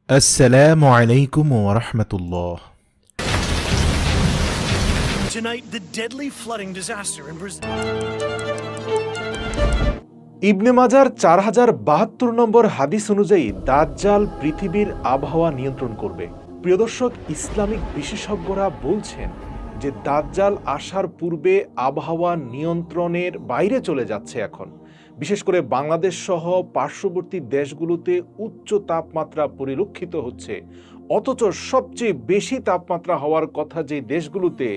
السلام عليكم ورحمة الله. Tonight, the deadly flooding disaster in Brazil. ইবনে মাজার 4072 নম্বর হাদিস অনুযায়ী দাজ্জাল পৃথিবীর আবহাওয়া নিয়ন্ত্রণ করবে। প্রিয় দর্শক, ইসলামিক বিশেষজ্ঞরা বলছেন যে দাজ্জাল আসার পূর্বে আবহাওয়া নিয়ন্ত্রণের বাইরে চলে যাচ্ছে এখন। বিশেষ করে বাংলাদেশ সহ পার্শ্ববর্তী দেশগুলোতে উচ্চ তাপমাত্রা পরিলক্ষিত হচ্ছে, অথচ সবচেয়ে বেশি তাপমাত্রা হওয়ার কথা যে দেশগুলোতে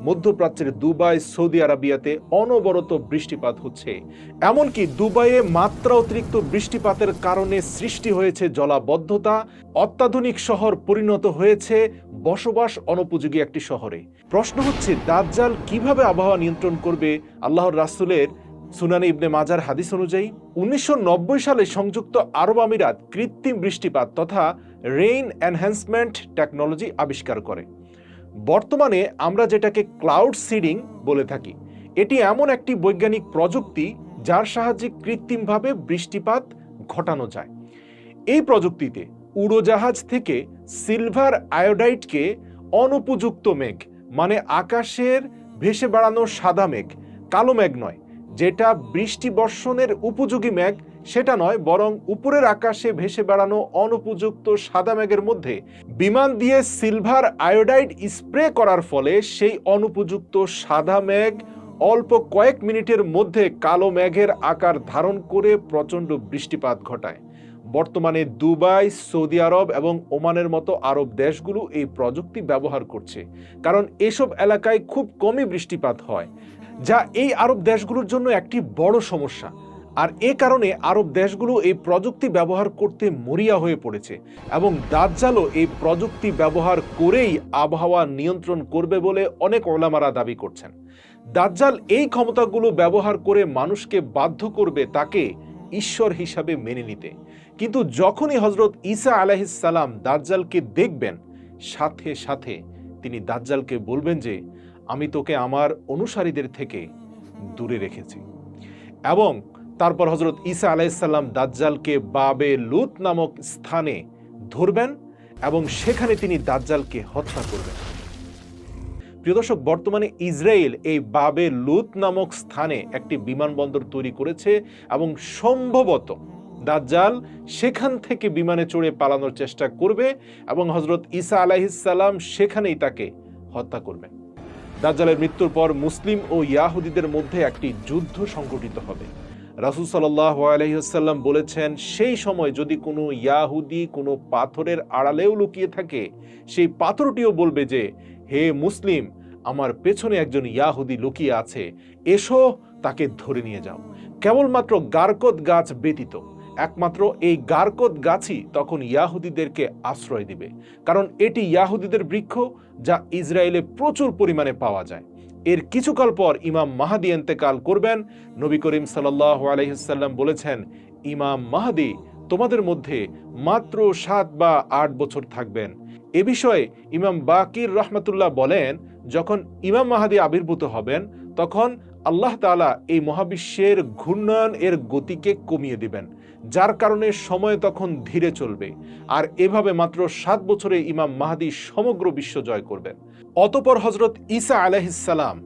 মধ্যপ্রাচ্যের দুবাই, সৌদি আরবিয়াতে অনবরত বৃষ্টিপাত হচ্ছে। এমনকি দুবাইয়ে মাত্রা অতিরিক্ত বৃষ্টিপাতের কারণে সৃষ্টি হয়েছে জলাবদ্ধতা, অত্যাধুনিক শহর পরিণত হয়েছে বসবাস অনুপযোগী একটি শহরে। প্রশ্ন হচ্ছে, দাজ্জাল কিভাবে আবহাওয়া নিয়ন্ত্রণ করবে? আল্লাহর রাসূলের সুনানে ইবনে মাজার হাদিস অনুযায়ী 1990 সালে সংযুক্ত আরব আমিরাত কৃত্রিম বৃষ্টিপাত তথা রেইন এনহ্যান্সমেন্ট টেকনোলজি আবিষ্কার করে। বর্তমানে আমরা যেটাকে ক্লাউড সিডিং বলে থাকি, এটি এমন একটি বৈজ্ঞানিক প্রযুক্তি যার সাহায্যে কৃত্রিমভাবে বৃষ্টিপাত ঘটানো যায়। এই প্রযুক্তিতে উড়োজাহাজ থেকে সিলভার আয়োডাইডকে অনুপযুক্ত মেঘ, মানে আকাশের ভেসে বেড়ানো সাদা মেঘ, কালো মেঘ নয়, যেটা বৃষ্টি বর্ষণের উপযোগী মেঘ সেটা নয়, বরং উপরের আকাশে ভেসে বেড়ানো অনুপযুক্ত সাদা মেঘের মধ্যে বিমান দিয়ে সিলভার আয়োডাইড স্প্রে করার ফলে সেই অনুপযুক্ত সাদা মেঘ অল্প কয়েক মিনিটের মধ্যে কালো মেঘের আকার ধারণ করে প্রচণ্ড বৃষ্টিপাত ঘটায়। বর্তমানে দুবাই, সৌদি আরব এবং ওমানের মতো আরব দেশগুলো এই প্রযুক্তি ব্যবহার করছে, কারণ এসব এলাকায় খুব কমই বৃষ্টিপাত হয়, যা এই আরব দেশগুলোর জন্য একটি বড় সমস্যা। আর এ কারণে আরব দেশগুলো এই প্রযুক্তি ব্যবহার করতে মরিয়া হয়ে পড়েছে এবং দাজ্জালও এই প্রযুক্তি ব্যবহার করেই আবহাওয়া নিয়ন্ত্রণ করবে বলে অনেক ওলামারা দাবি করছেন। দাজ্জাল এই ক্ষমতাগুলো ব্যবহার করে মানুষকে বাধ্য করবে তাকে ঈশ্বর হিসাবে মেনে নিতে। কিন্তু যখনই হযরত ঈসা আলাইহিস সালাম দাজ্জালকে দেখবেন, সাথে সাথে তিনি দাজ্জালকে বলবেন যে আমি তোকে আমার অনুসারীদের থেকে দূরে রেখেছি। এবং তারপর হযরত ঈসা আলাইহিস সালাম দাজ্জালকে বাবে লুত নামক স্থানে ধরবেন এবং সেখানে তিনি দাজ্জালকে হত্যা করবেন। প্রিয় দর্শক, বর্তমানে ইসরায়েল এই বাবে লুত নামক স্থানে একটি বিমানবন্দর তৈরি করেছে এবং সম্ভবত দাজ্জাল সেখান থেকে বিমানে চড়ে পালানোর চেষ্টা করবে এবং হযরত ঈসা আলাইহিস সালাম সেখানেই তাকে হত্যা করবেন। দাজ্জালের মৃত্যুর পর মুসলিম ও ইয়াহুদীদের মধ্যে একটি যুদ্ধ সংঘটিত হবে। রাসূল সাল্লাল্লাহু আলাইহি ওয়াসাল্লাম বলেছেন, সেই সময় যদি কোনো ইয়াহুদী কোনো পাথরের আড়ালেও লুকিয়ে থাকে, সেই পাথরটিও বলবে যে হে মুসলিম, আমার পেছনে একজন ইয়াহুদী লুকিয়ে আছে, এসো তাকে ধরে নিয়ে যাও। কেবলমাত্র গারকত গাছ ব্যতীত একমাত্র এই গারকত গাছই তখন ইয়াহুদীদেরকে আশ্রয় দিবে, কারণ এটি ইয়াহুদীদের বৃক্ষ যা ইসরায়েলে প্রচুর পরিমাণে পাওয়া যায়। এর কিছুকাল পর ইমাম মাহদী ইন্তেকাল করবেন। নবী করিম সাল্লাল্লাহু আলাইহি ওয়াসাল্লাম বলেছেন, ইমাম মাহদী তোমাদের মধ্যে মাত্র 7 বা 8 বছর থাকবেন। এ বিষয়ে ইমাম বাকির রহমাতুল্লাহ বলেন, যখন ইমাম মাহদী আবির্ভূত হবেন তখন আল্লাহ তাআলা এই মহাবিশ্বের ঘূর্ণয়ন এর গতিকে কমিয়ে দিবেন, যার কারণে সময় তখন ধীরে চলবে। আর এভাবে মাত্র 7 বছরে ইমাম মাহদী সমগ্র বিশ্ব জয় করবেন। অতঃপর হযরত ঈসা আলাইহিস সালাম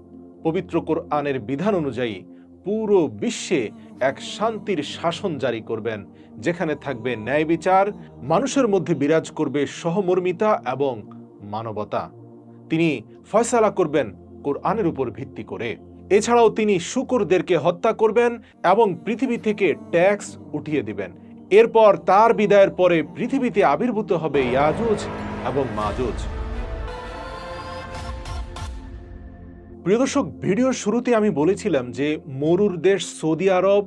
পবিত্র কোরআনের বিধান অনুযায়ী পুরো বিশ্বে এক শান্তির শাসন জারি করবেন, যেখানে থাকবে ন্যায় বিচার, মানুষের মধ্যে বিরাজ করবে সহমর্মিতা এবং মানবতা। তিনি ফয়সালা করবেন কোরআনের উপর ভিত্তি করে। এছাড়াও তিনি শুকরদেরকে হত্যা করবেন এবং পৃথিবী থেকে ট্যাক্স উঠিয়ে দিবেন। এরপর তার বিদায়ের পরে পৃথিবীতে আবির্ভূত হবে ইয়াজুজ এবং মাজুজ। প্রিয় দর্শক, ভিডিওর শুরুতে আমি বলেছিলাম যে মরুর দেশ সৌদি আরব,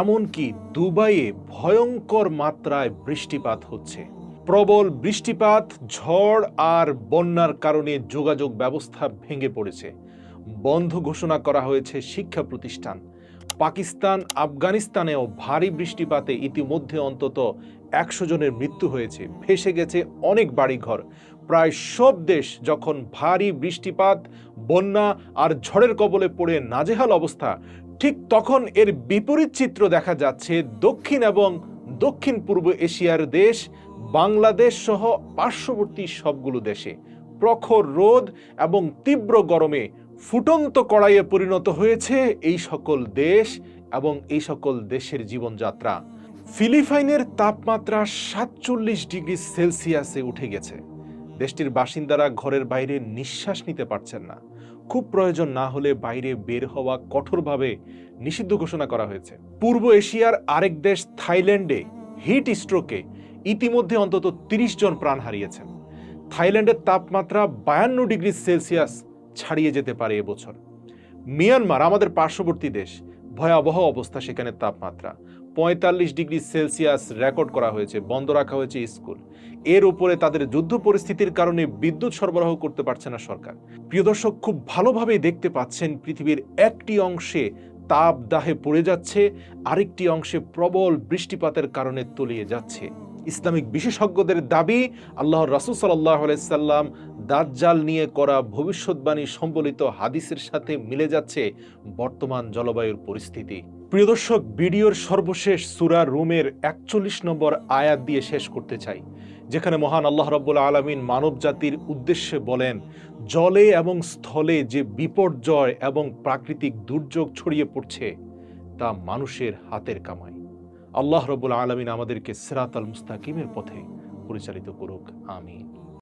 এমনকি দুবাইয়ে ভয়ঙ্কর মাত্রায় বৃষ্টিপাত হচ্ছে। প্রবল বৃষ্টিপাত, ঝড় আর বন্যার কারণে যোগাযোগ ব্যবস্থা ভেঙে পড়েছে। বন্ধ ঘোষণা করা হয়েছে শিক্ষা প্রতিষ্ঠান। পাকিস্তান, আফগানিস্তানেও ভারী বৃষ্টিপাতে ইতিমধ্যে অন্তত 100 জনের মৃত্যু হয়েছে, ভেসে গেছে অনেক বাড়িঘর। প্রায় সব দেশ যখন ভারী বৃষ্টিপাত, বন্যা আর ঝড়ের কবলে পড়ে নাজেহাল অবস্থা, ঠিক তখন এর বিপরীত চিত্র দেখা যাচ্ছে দক্ষিণ এবং দক্ষিণ পূর্ব এশিয়ার দেশ বাংলাদেশ সহ পার্শ্ববর্তী সবগুলো দেশে প্রখর রোদ এবং তীব্র গরমে ফুটন্ত কড়াইয়ে পরিণত হয়েছে এই সকল দেশ এবং এই সকল দেশের জীবনযাত্রা। ফিলিপাইনের তাপমাত্রা 47 ডিগ্রি সেলসিয়াসে উঠে গেছে। দেশটির বাসিন্দারা ঘরের বাইরে নিঃশ্বাস নিতে পারছেন না। খুব প্রয়োজন না হলে বাইরে বের হওয়া কঠোরভাবে নিষিদ্ধ ঘোষণা করা হয়েছে। পূর্ব এশিয়ার আরেক দেশ থাইল্যান্ডে হিট স্ট্রোকে ইতিমধ্যে অন্তত 30 জন প্রাণ হারিয়েছেন। থাইল্যান্ডের তাপমাত্রা 52 ডিগ্রি সেলসিয়াস ছাড়িয়ে যেতে পারে এবছর। মিয়ানমার আমাদের পার্শ্ববর্তী দেশ, ভয়াবহ অবস্থা সেখানে তাপমাত্রা 45 ডিগ্রি সেলসিয়াস রেকর্ড করা হয়েছে, বন্ধ রাখা হয়েছে স্কুল। এর উপরে তাদের যুদ্ধ পরিস্থিতির কারণে বিদ্যুৎ সরবরাহ করতে পারছে না সরকার। প্রিয় দর্শক, খুব ভালোভাবেই দেখতে পাচ্ছেন পৃথিবীর একটি অংশে তাপদাহে পড়ে যাচ্ছে, আরেকটি অংশে প্রবল বৃষ্টিপাতের কারণে তলিয়ে যাচ্ছে। ইসলামিক বিশেষজ্ঞদের দাবি আল্লাহর রাসূল সাল্লাল্লাহু আলাইহি সাল্লাম দাজ্জাল নিয়ে করা ভবিষ্যৎবাণী সম্বলিত হাদিসের সাথে মিলে যাচ্ছে বর্তমান জলবায়ুর পরিস্থিতি। প্রিয় দর্শক, ভিডিওর সর্বশেষ সূরা রুমের 41 নম্বর আয়াত দিয়ে শেষ করতে চাই, যেখানে মহান আল্লাহ রাব্বুল আলামিন মানব জাতির উদ্দেশ্যে বলেন, জলে এবং স্থলে যে বিপর্যয় এবং প্রাকৃতিক দুর্যোগ ছড়িয়ে পড়ছে তা মানুষের হাতের কামাই। আল্লাহ রাব্বুল আলামিন আমাদেরকে সিরাতাল মুস্তাকিমের পথে পরিচালিত করুক, আমিন।